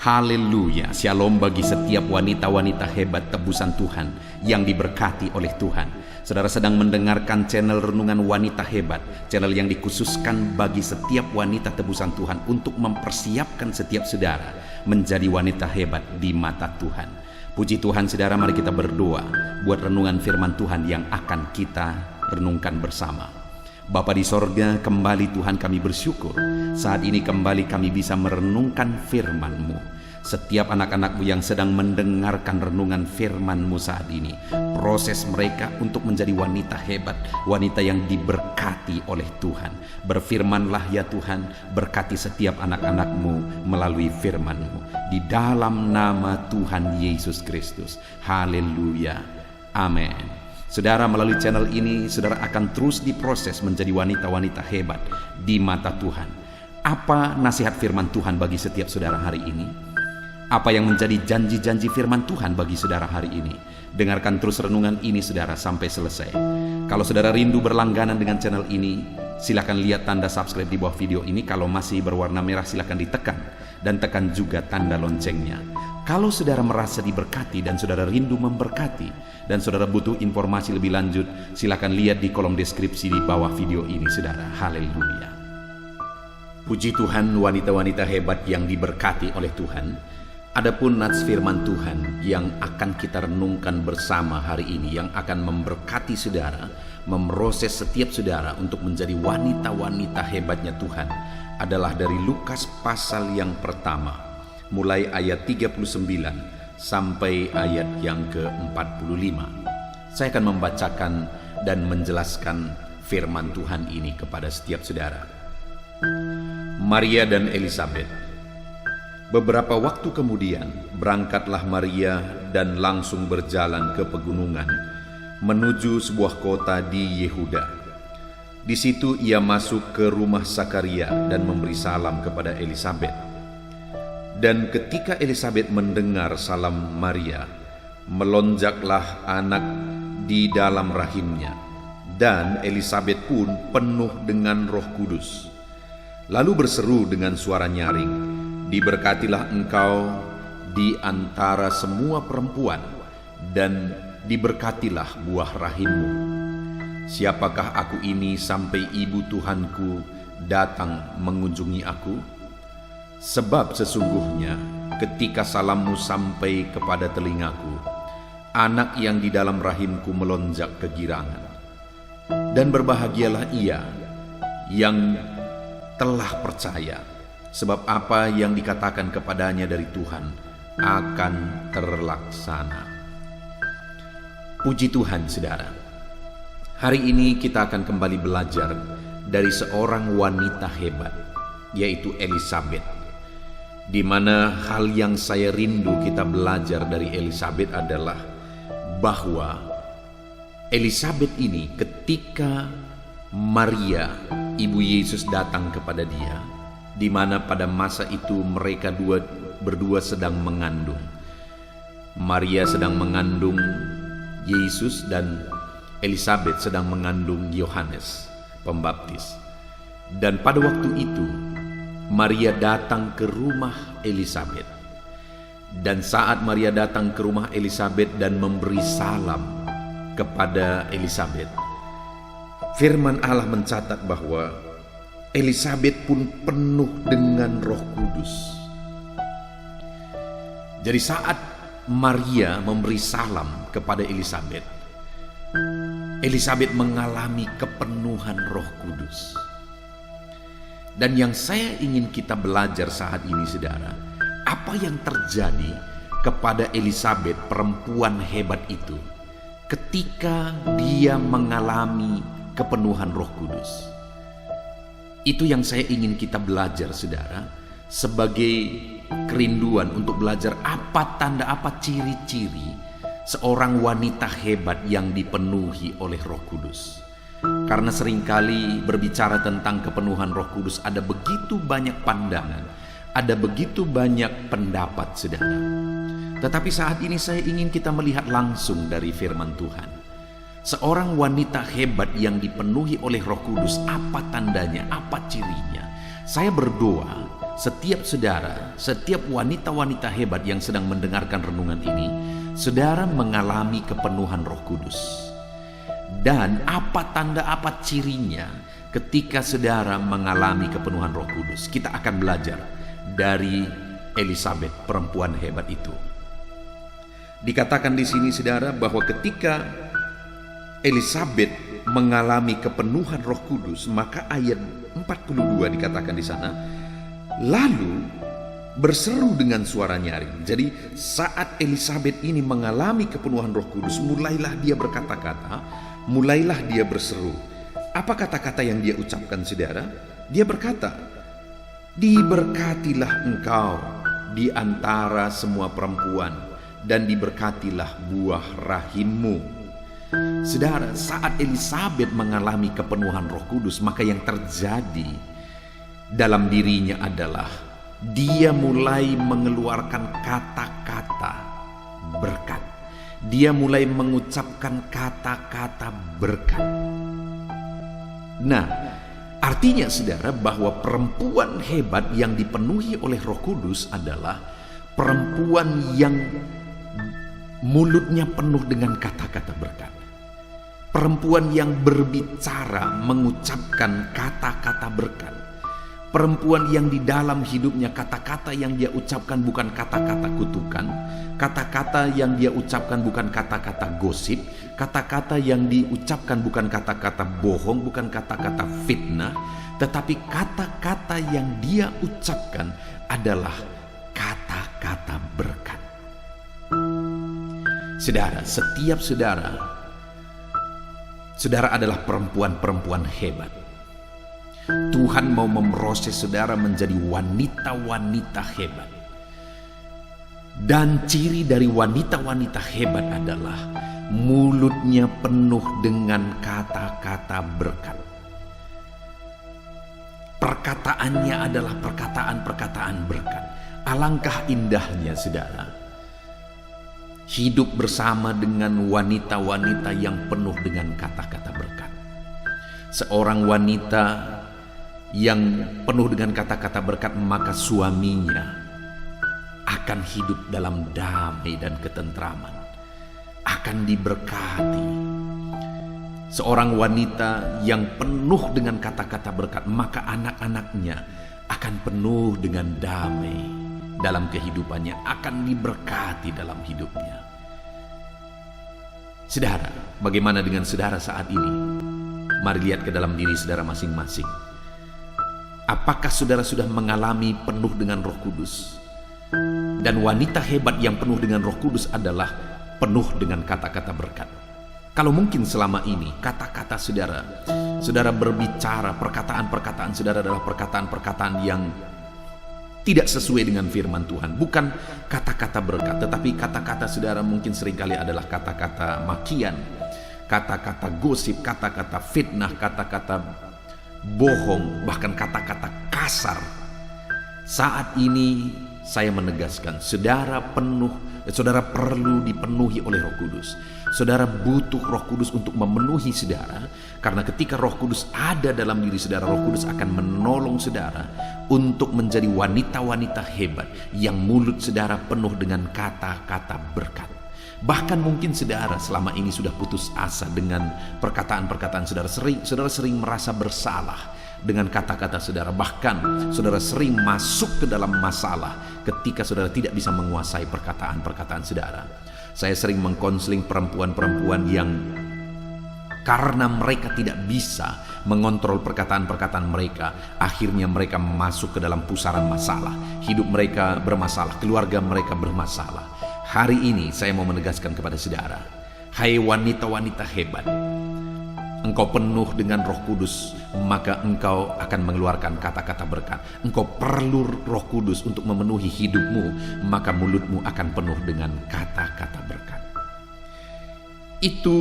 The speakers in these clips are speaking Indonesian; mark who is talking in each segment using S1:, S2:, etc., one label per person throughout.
S1: Haleluya, shalom bagi setiap wanita-wanita hebat tebusan Tuhan yang diberkati oleh Tuhan. Saudara sedang mendengarkan channel Renungan Wanita Hebat, channel yang dikhususkan bagi setiap wanita tebusan Tuhan untuk mempersiapkan setiap saudara menjadi wanita hebat di mata Tuhan. Puji Tuhan saudara, mari kita berdoa buat renungan firman Tuhan yang akan kita renungkan bersama. Bapa di sorga, kembali Tuhan kami bersyukur saat ini kembali kami bisa merenungkan firman-Mu. Setiap anak-anak-Mu yang sedang mendengarkan renungan firman-Mu saat ini, proses mereka untuk menjadi wanita hebat, wanita yang diberkati oleh Tuhan. Berfirmanlah ya Tuhan, berkati setiap anak-anak-Mu melalui firman-Mu. Di dalam nama Tuhan Yesus Kristus. Haleluya. Amin. Saudara, melalui channel ini saudara akan terus diproses menjadi wanita-wanita hebat di mata Tuhan. Apa nasihat firman Tuhan bagi setiap saudara hari ini? Apa yang menjadi janji-janji firman Tuhan bagi saudara hari ini? Dengarkan terus renungan ini saudara sampai selesai. Kalau saudara rindu berlangganan dengan channel ini, silakan lihat tanda subscribe di bawah video ini. Kalau masih berwarna merah silakan ditekan dan tekan juga tanda loncengnya. Kalau saudara merasa diberkati dan saudara rindu memberkati dan saudara butuh informasi lebih lanjut, silakan lihat di kolom deskripsi di bawah video ini saudara. Haleluya. Puji Tuhan, wanita-wanita hebat yang diberkati oleh Tuhan. Adapun nats firman Tuhan yang akan kita renungkan bersama hari ini, yang akan memberkati saudara, memproses setiap saudara untuk menjadi wanita-wanita hebatnya Tuhan, adalah dari Lukas pasal yang pertama, mulai ayat 39 sampai ayat yang ke-45. Saya akan membacakan dan menjelaskan firman Tuhan ini kepada setiap saudara. Maria dan Elisabet. Beberapa waktu kemudian berangkatlah Maria dan langsung berjalan ke pegunungan menuju sebuah kota di Yehuda. Di situ ia masuk ke rumah Sakaria dan memberi salam kepada Elisabet. Dan ketika Elisabet mendengar salam Maria, melonjaklah anak di dalam rahimnya, dan Elisabet pun penuh dengan Roh Kudus. Lalu berseru dengan suara nyaring, "Diberkatilah engkau di antara semua perempuan, dan diberkatilah buah rahimmu. Siapakah aku ini sampai ibu Tuhanku datang mengunjungi aku? Sebab sesungguhnya ketika salammu sampai kepada telingaku, anak yang di dalam rahimku melonjak kegirangan. Dan berbahagialah ia yang telah percaya, sebab apa yang dikatakan kepadanya dari Tuhan akan terlaksana." Puji Tuhan saudara. Hari ini kita akan kembali belajar dari seorang wanita hebat, yaitu Elisabet. Di mana hal yang saya rindu kita belajar dari Elisabet adalah bahwa Elisabet ini ketika Maria, ibu Yesus datang kepada dia, di mana pada masa itu mereka berdua sedang mengandung. Maria sedang mengandung Yesus dan Elisabet sedang mengandung Yohanes Pembaptis. Dan pada waktu itu Maria datang ke rumah Elisabet. Dan saat Maria datang ke rumah Elisabet dan memberi salam kepada Elisabet, firman Allah mencatat bahwa Elisabet pun penuh dengan Roh Kudus. Jadi saat Maria memberi salam kepada Elisabet, Elisabet mengalami kepenuhan Roh Kudus. Dan yang saya ingin kita belajar saat ini saudara, apa yang terjadi kepada Elisabet, perempuan hebat itu, ketika dia mengalami kepenuhan Roh Kudus. Itu yang saya ingin kita belajar saudara, sebagai kerinduan untuk belajar apa tanda, apa ciri-ciri seorang wanita hebat yang dipenuhi oleh Roh Kudus. Karena seringkali berbicara tentang kepenuhan Roh Kudus ada begitu banyak pandangan, ada begitu banyak pendapat saudara. Tetapi saat ini saya ingin kita melihat langsung dari firman Tuhan. Seorang wanita hebat yang dipenuhi oleh Roh Kudus, apa tandanya, apa cirinya? Saya berdoa setiap saudara, setiap wanita-wanita hebat yang sedang mendengarkan renungan ini, saudara mengalami kepenuhan Roh Kudus. Dan apa tanda, apa cirinya ketika saudara mengalami kepenuhan Roh Kudus? Kita akan belajar dari Elisabet, perempuan hebat itu. Dikatakan di sini saudara bahwa ketika Elisabet mengalami kepenuhan Roh Kudus, maka ayat 42 dikatakan di sana, lalu berseru dengan suara nyaring. Jadi saat Elisabet ini mengalami kepenuhan Roh Kudus, mulailah dia berkata-kata, mulailah dia berseru. Apa kata-kata yang dia ucapkan saudara? Dia berkata, diberkatilah engkau di antara semua perempuan, dan diberkatilah buah rahimmu. Saudara, saat Elisabet mengalami kepenuhan Roh Kudus, maka yang terjadi dalam dirinya adalah dia mulai mengeluarkan kata-kata berkat. Dia mulai mengucapkan kata-kata berkat. Nah, artinya saudara bahwa perempuan hebat yang dipenuhi oleh Roh Kudus adalah perempuan yang mulutnya penuh dengan kata-kata berkat. Perempuan yang berbicara mengucapkan kata-kata berkat. Perempuan yang di dalam hidupnya kata-kata yang dia ucapkan bukan kata-kata kutukan. Kata-kata yang dia ucapkan bukan kata-kata gosip. Kata-kata yang diucapkan bukan kata-kata bohong, bukan kata-kata fitnah. Tetapi kata-kata yang dia ucapkan adalah kata-kata berkat. Saudara, setiap saudara adalah perempuan-perempuan hebat. Tuhan mau memproses saudara menjadi wanita-wanita hebat. Dan ciri dari wanita-wanita hebat adalah mulutnya penuh dengan kata-kata berkat. Perkataannya adalah perkataan-perkataan berkat. Alangkah indahnya saudara, hidup bersama dengan wanita-wanita yang penuh dengan kata-kata berkat. Seorang wanita yang penuh dengan kata-kata berkat, maka suaminya akan hidup dalam damai dan ketentraman, akan diberkati. Seorang wanita yang penuh dengan kata-kata berkat, maka anak-anaknya akan penuh dengan damai dalam kehidupannya, akan diberkati dalam hidupnya. Saudara, bagaimana dengan saudara saat ini? Mari lihat ke dalam diri saudara masing-masing. Apakah saudara sudah mengalami penuh dengan Roh Kudus? Dan wanita hebat yang penuh dengan Roh Kudus adalah penuh dengan kata-kata berkat. Kalau mungkin selama ini kata-kata saudara berbicara, perkataan-perkataan saudara adalah perkataan-perkataan yang tidak sesuai dengan firman Tuhan, bukan kata-kata berkat, tetapi kata-kata saudara mungkin seringkali adalah kata-kata makian, kata-kata gosip, kata-kata fitnah, kata-kata bohong, bahkan kata-kata kasar. Saat ini saya menegaskan, saudara perlu dipenuhi oleh Roh Kudus. Saudara butuh Roh Kudus untuk memenuhi saudara, karena ketika Roh Kudus ada dalam diri saudara, Roh Kudus akan menolong saudara untuk menjadi wanita-wanita hebat yang mulut saudara penuh dengan kata-kata berkat. Bahkan mungkin saudara selama ini sudah putus asa dengan perkataan-perkataan saudara. Saudara sering merasa bersalah dengan kata-kata saudara. Bahkan saudara sering masuk ke dalam masalah ketika saudara tidak bisa menguasai perkataan-perkataan saudara. Saya sering mengkonseling perempuan-perempuan yang karena mereka tidak bisa mengontrol perkataan-perkataan mereka, akhirnya mereka masuk ke dalam pusaran masalah. Hidup mereka bermasalah, keluarga mereka bermasalah. Hari ini saya mau menegaskan kepada saudara, hai wanita-wanita hebat, engkau penuh dengan Roh Kudus, maka engkau akan mengeluarkan kata-kata berkat. Engkau perlu Roh Kudus untuk memenuhi hidupmu, maka mulutmu akan penuh dengan kata-kata berkat. Itu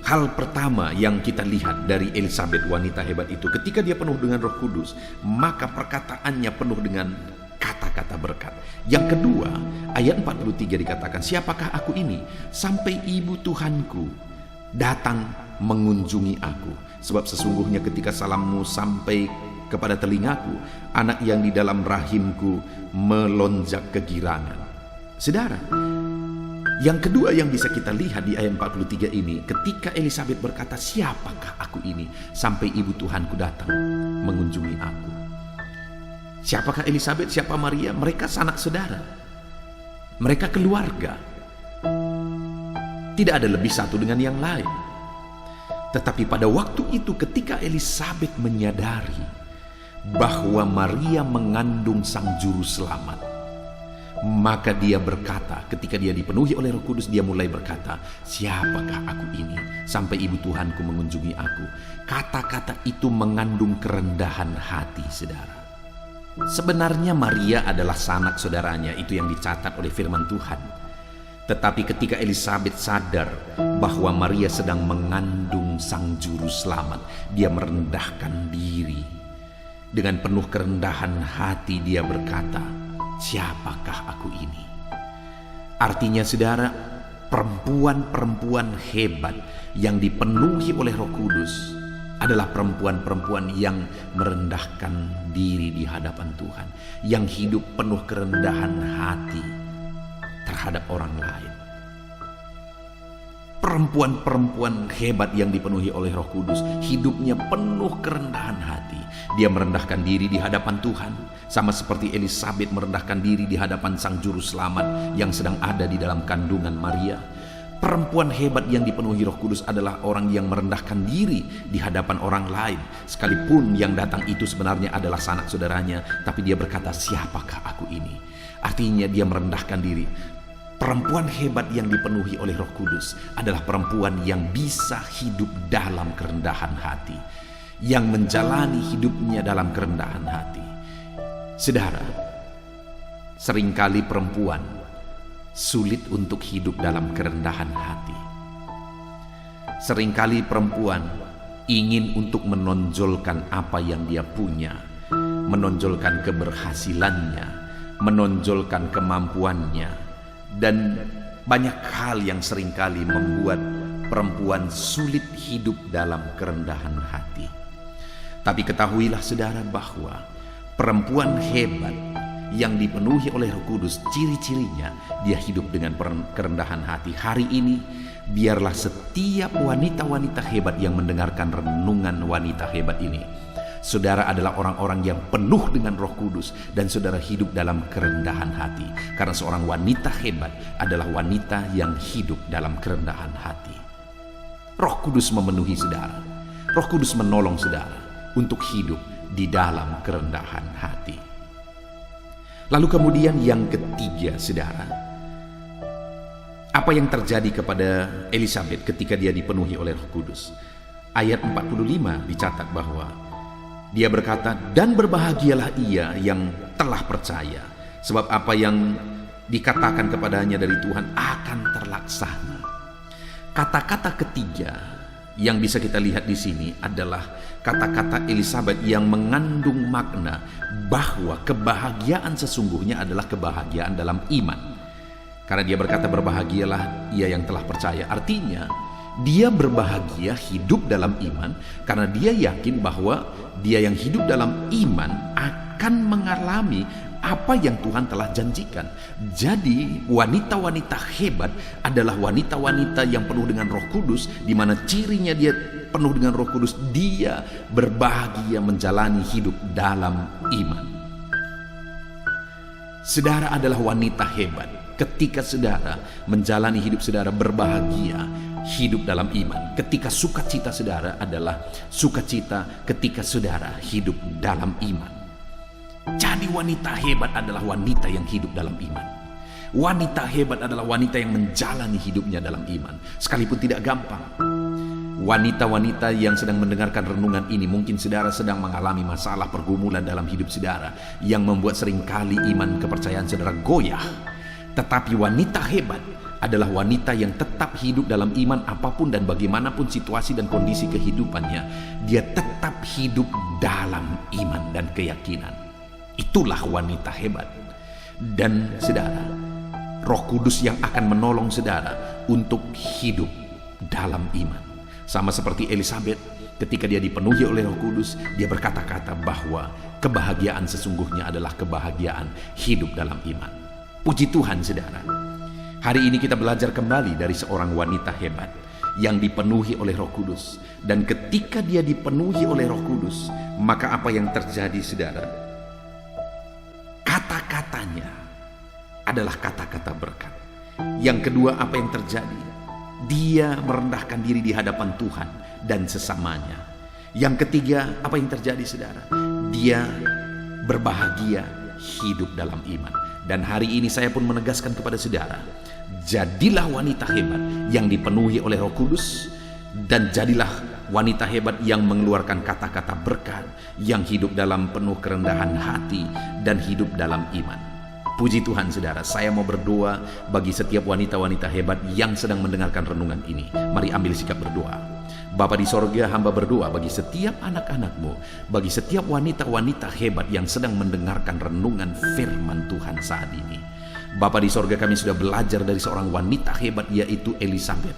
S1: hal pertama yang kita lihat dari Elisabet, wanita hebat itu. Ketika dia penuh dengan Roh Kudus, maka perkataannya penuh dengan kata-kata berkat. Yang kedua, ayat 43 dikatakan, siapakah aku ini sampai ibu Tuhanku datang mengunjungi aku? Sebab sesungguhnya ketika salammu sampai kepada telingaku, anak yang di dalam rahimku melonjak kegirangan. Saudara, yang kedua yang bisa kita lihat di ayat 43 ini, ketika Elisabet berkata, siapakah aku ini sampai ibu Tuhanku datang mengunjungi aku. Siapakah Elisabet, siapa Maria? Mereka sanak saudara, mereka keluarga. Tidak ada lebih satu dengan yang lain. Tetapi pada waktu itu ketika Elisabet menyadari bahwa Maria mengandung sang juru selamat, maka dia berkata, ketika dia dipenuhi oleh Roh Kudus, dia mulai berkata, siapakah aku ini sampai ibu Tuhanku mengunjungi aku. Kata-kata itu mengandung kerendahan hati, saudara. Sebenarnya Maria adalah sanak saudaranya, itu yang dicatat oleh firman Tuhan. Tetapi ketika Elisabet sadar bahwa Maria sedang mengandung sang juru selamat, dia merendahkan diri. Dengan penuh kerendahan hati dia berkata, siapakah aku ini? Artinya saudara, perempuan-perempuan hebat yang dipenuhi oleh Roh Kudus adalah perempuan-perempuan yang merendahkan diri di hadapan Tuhan, yang hidup penuh kerendahan hati terhadap orang lain. Perempuan-perempuan hebat yang dipenuhi oleh Roh Kudus, hidupnya penuh kerendahan hati. Dia merendahkan diri di hadapan Tuhan, sama seperti Elisabet merendahkan diri di hadapan sang juru selamat yang sedang ada di dalam kandungan Maria. Perempuan hebat yang dipenuhi Roh Kudus adalah orang yang merendahkan diri di hadapan orang lain, sekalipun yang datang itu sebenarnya adalah sanak saudaranya, tapi dia berkata, siapakah aku ini? Artinya dia merendahkan diri. Perempuan hebat yang dipenuhi oleh Roh Kudus adalah perempuan yang bisa hidup dalam kerendahan hati, yang menjalani hidupnya dalam kerendahan hati. Saudara, seringkali perempuan sulit untuk hidup dalam kerendahan hati. Seringkali perempuan ingin untuk menonjolkan apa yang dia punya, menonjolkan keberhasilannya, menonjolkan kemampuannya, dan banyak hal yang seringkali membuat perempuan sulit hidup dalam kerendahan hati. Tapi ketahuilah saudara bahwa perempuan hebat yang dipenuhi oleh Roh Kudus, ciri-cirinya dia hidup dengan kerendahan hati. Hari ini biarlah setiap wanita-wanita hebat yang mendengarkan renungan wanita hebat ini, saudara adalah orang-orang yang penuh dengan Roh Kudus dan saudara hidup dalam kerendahan hati. Karena seorang wanita hebat adalah wanita yang hidup dalam kerendahan hati. Roh Kudus memenuhi saudara. Roh Kudus menolong saudara untuk hidup di dalam kerendahan hati. Lalu kemudian yang ketiga, saudara, apa yang terjadi kepada Elisabet ketika dia dipenuhi oleh Roh Kudus? Ayat 45 dicatat bahwa dia berkata, dan berbahagialah ia yang telah percaya, sebab apa yang dikatakan kepadanya dari Tuhan akan terlaksana. Kata-kata ketiga yang bisa kita lihat di sini adalah kata-kata Elisabet yang mengandung makna bahwa kebahagiaan sesungguhnya adalah kebahagiaan dalam iman. Karena dia berkata berbahagialah ia yang telah percaya. Artinya dia berbahagia hidup dalam iman karena dia yakin bahwa dia yang hidup dalam iman akan mengalami apa yang Tuhan telah janjikan. Jadi wanita-wanita hebat adalah wanita-wanita yang penuh dengan Roh Kudus, di mana cirinya dia penuh dengan Roh Kudus, dia berbahagia menjalani hidup dalam iman. Saudara adalah wanita hebat ketika saudara menjalani hidup saudara berbahagia hidup dalam iman. Ketika sukacita saudara adalah sukacita ketika saudara hidup dalam iman. Jadi wanita hebat adalah wanita yang hidup dalam iman. Wanita hebat adalah wanita yang menjalani hidupnya dalam iman, sekalipun tidak gampang. Wanita-wanita yang sedang mendengarkan renungan ini, mungkin saudara sedang mengalami masalah pergumulan dalam hidup saudara yang membuat seringkali iman kepercayaan saudara goyah. Tetapi wanita hebat adalah wanita yang tetap hidup dalam iman apapun dan bagaimanapun situasi dan kondisi kehidupannya. Dia tetap hidup dalam iman dan keyakinan. Itulah wanita hebat. Dan saudara, Roh Kudus yang akan menolong saudara untuk hidup dalam iman. Sama seperti Elisabet, Ketika dia dipenuhi oleh Roh Kudus, dia berkata-kata bahwa kebahagiaan sesungguhnya adalah kebahagiaan hidup dalam iman. Puji Tuhan, saudara. Hari ini kita belajar kembali dari seorang wanita hebat yang dipenuhi oleh Roh Kudus. Dan ketika dia dipenuhi oleh Roh Kudus, maka apa yang terjadi, saudara? Kata-katanya adalah kata-kata berkat. Yang kedua, apa yang terjadi? Dia merendahkan diri di hadapan Tuhan dan sesamanya. Yang ketiga, apa yang terjadi, saudara? Dia berbahagia hidup dalam iman. Dan hari ini saya pun menegaskan kepada saudara, jadilah wanita hebat yang dipenuhi oleh Roh Kudus, dan jadilah wanita hebat yang mengeluarkan kata-kata berkat, yang hidup dalam penuh kerendahan hati dan hidup dalam iman. Puji Tuhan, saudara. Saya mau berdoa bagi setiap wanita-wanita hebat yang sedang mendengarkan renungan ini. Mari ambil sikap berdoa. Bapa di sorga, hamba berdoa bagi setiap anak-anak-Mu, bagi setiap wanita-wanita hebat yang sedang mendengarkan renungan firman Tuhan saat ini. Bapa di sorga, kami sudah belajar dari seorang wanita hebat, yaitu Elisabet,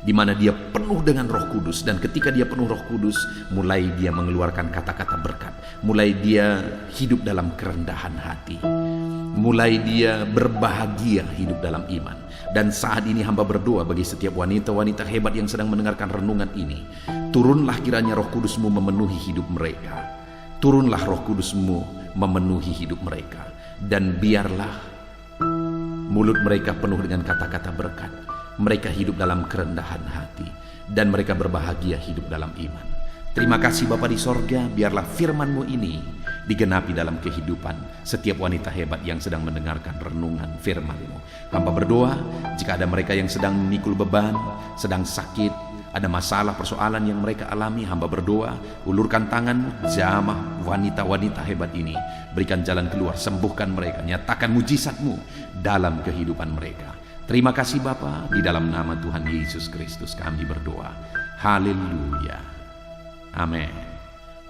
S1: di mana dia penuh dengan Roh Kudus. Dan ketika dia penuh Roh Kudus, mulai dia mengeluarkan kata-kata berkat, mulai dia hidup dalam kerendahan hati, mulai dia berbahagia hidup dalam iman. Dan saat ini hamba berdoa bagi setiap wanita-wanita hebat yang sedang mendengarkan renungan ini. Turunlah kiranya Roh Kudus-Mu memenuhi hidup mereka. Turunlah Roh Kudus-Mu memenuhi hidup mereka. Dan biarlah mulut mereka penuh dengan kata-kata berkat. Mereka hidup dalam kerendahan hati, dan mereka berbahagia hidup dalam iman. Terima kasih Bapa di sorga, biarlah firman-Mu ini digenapi dalam kehidupan setiap wanita hebat yang sedang mendengarkan renungan firman-Mu. Hamba berdoa, jika ada mereka yang sedang memikul beban, sedang sakit, ada masalah persoalan yang mereka alami, hamba berdoa, ulurkan tangan-Mu, jamah wanita-wanita hebat ini, berikan jalan keluar, sembuhkan mereka, nyatakan mujizat-Mu dalam kehidupan mereka. Terima kasih Bapa, di dalam nama Tuhan Yesus Kristus kami berdoa. Haleluya. Amin.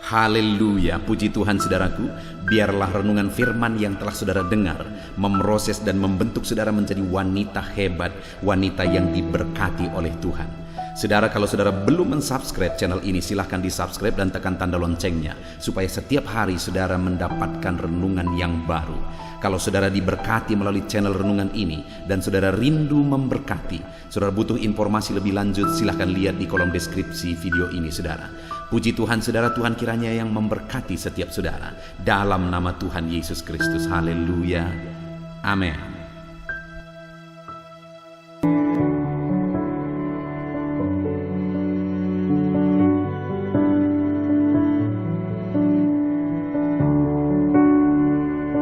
S1: Haleluya. Puji Tuhan, saudaraku. Biarlah renungan firman yang telah saudara dengar memproses dan membentuk saudara menjadi wanita hebat, wanita yang diberkati oleh Tuhan. Saudara, kalau saudara belum mensubscribe channel ini, silahkan di-subscribe dan tekan tanda loncengnya, supaya setiap hari saudara mendapatkan renungan yang baru. Kalau saudara diberkati melalui channel renungan ini dan saudara rindu memberkati, saudara butuh informasi lebih lanjut, silahkan lihat di kolom deskripsi video ini, saudara. Puji Tuhan, saudara. Tuhan kiranya yang memberkati setiap saudara dalam nama Tuhan Yesus Kristus. Haleluya. Amin.